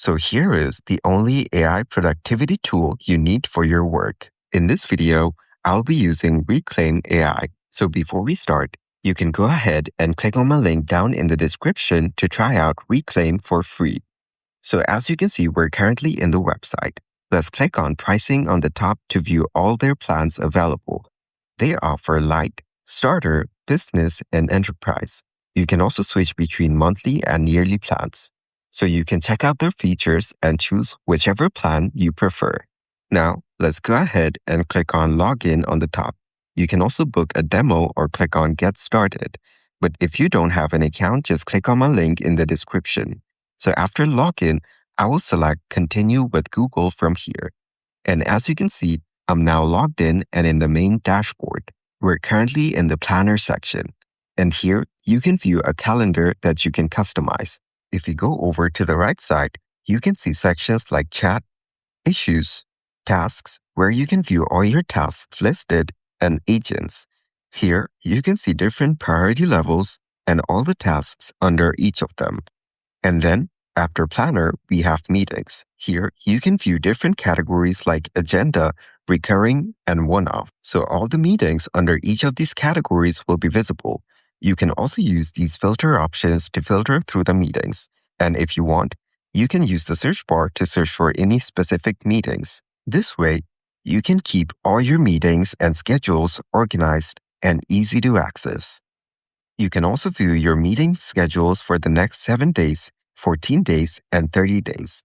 So here is the only AI productivity tool you need for your work. In this video, I'll be using Reclaim AI. So before we start, you can go ahead and click on my link down in the description to try out Reclaim for free. So as you can see, we're currently in the website. Let's click on Pricing on the top to view all their plans available. They offer Light, Starter, Business, and Enterprise. You can also switch between monthly and yearly plans. So you can check out their features and choose whichever plan you prefer. Now, let's go ahead and click on Login on the top. You can also book a demo or click on Get Started. But if you don't have an account, just click on my link in the description. So after login, I will select Continue with Google from here. And as you can see, I'm now logged in and in the main dashboard. We're currently in the Planner section. And here, you can view a calendar that you can customize. If you go over to the right side, you can see sections like Chat, Issues, Tasks, where you can view all your tasks listed, and Agents. Here, you can see different priority levels and all the tasks under each of them. And then, after Planner, we have Meetings. Here, you can view different categories like Agenda, Recurring, and One-Off. So all the meetings under each of these categories will be visible. You can also use these filter options to filter through the meetings. And if you want, you can use the search bar to search for any specific meetings. This way, you can keep all your meetings and schedules organized and easy to access. You can also view your meeting schedules for the next 7 days, 14 days, and 30 days.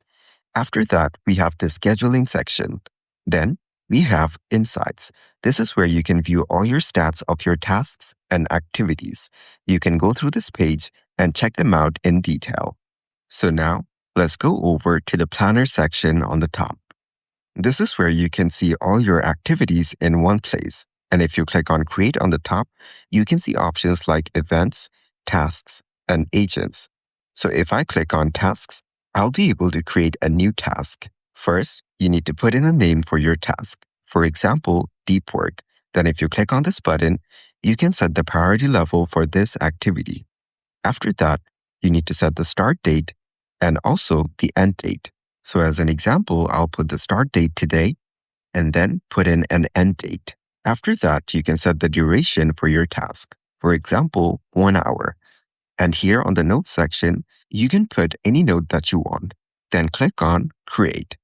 After that, we have the scheduling section. Then, we have Insights. This is where you can view all your stats of your tasks and activities. You can go through this page and check them out in detail. So now, let's go over to the Planner section on the top. This is where you can see all your activities in one place. And if you click on Create on the top, you can see options like Events, Tasks, and Agents. So if I click on Tasks, I'll be able to create a new task. First, you need to put in a name for your task. For example, Deep Work. Then if you click on this button, you can set the priority level for this activity. After that, you need to set the start date and also the end date. So as an example, I'll put the start date today and then put in an end date. After that, you can set the duration for your task. For example, 1 hour. And here on the Notes section, you can put any note that you want. Then click on Create.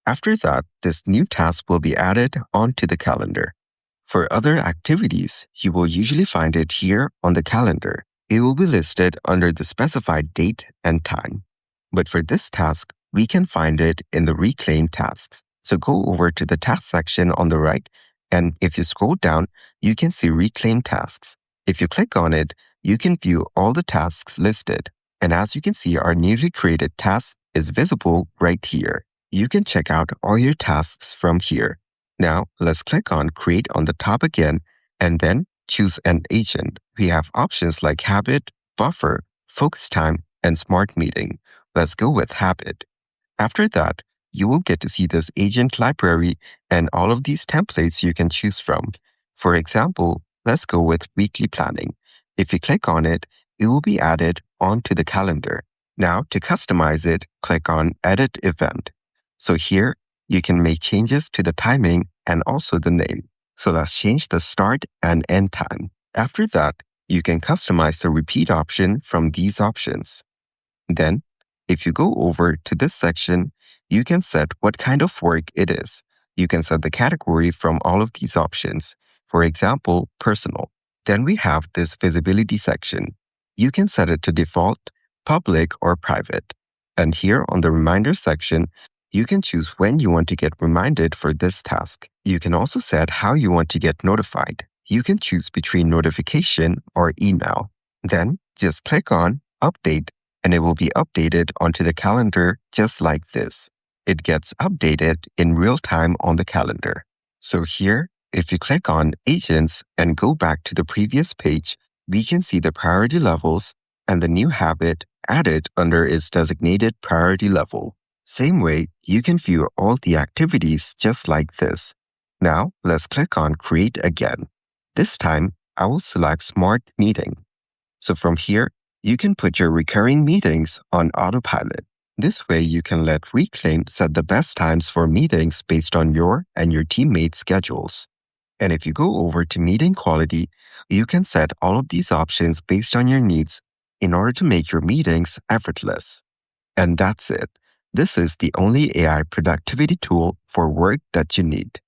After that, this new task will be added onto the calendar. For other activities, you will usually find it here on the calendar. It will be listed under the specified date and time. But for this task, we can find it in the Reclaim tasks. So go over to the task section on the right, and if you scroll down, you can see Reclaim tasks. If you click on it, you can view all the tasks listed. And as you can see, our newly created task is visible right here. You can check out all your tasks from here. Now, let's click on Create on the top again, and then choose an agent. We have options like Habit, Buffer, Focus Time, and Smart Meeting. Let's go with Habit. After that, you will get to see this agent library and all of these templates you can choose from. For example, let's go with Weekly Planning. If you click on it, it will be added onto the calendar. Now, to customize it, click on Edit Event. So here, you can make changes to the timing and also the name. So let's change the start and end time. After that, you can customize the repeat option from these options. Then, if you go over to this section, you can set what kind of work it is. You can set the category from all of these options. For example, personal. Then we have this visibility section. You can set it to default, public, or private. And here on the reminder section, you can choose when you want to get reminded for this task. You can also set how you want to get notified. You can choose between notification or email. Then just click on Update, and it will be updated onto the calendar just like this. It gets updated in real time on the calendar. So here, if you click on Agents and go back to the previous page, we can see the priority levels and the new habit added under its designated priority level. Same way, you can view all the activities just like this. Now, let's click on Create again. This time, I will select Smart Meeting. So from here, you can put your recurring meetings on autopilot. This way, you can let Reclaim set the best times for meetings based on your and your teammates' schedules. And if you go over to meeting quality, you can set all of these options based on your needs in order to make your meetings effortless. And that's it. This is the only AI productivity tool for work that you need.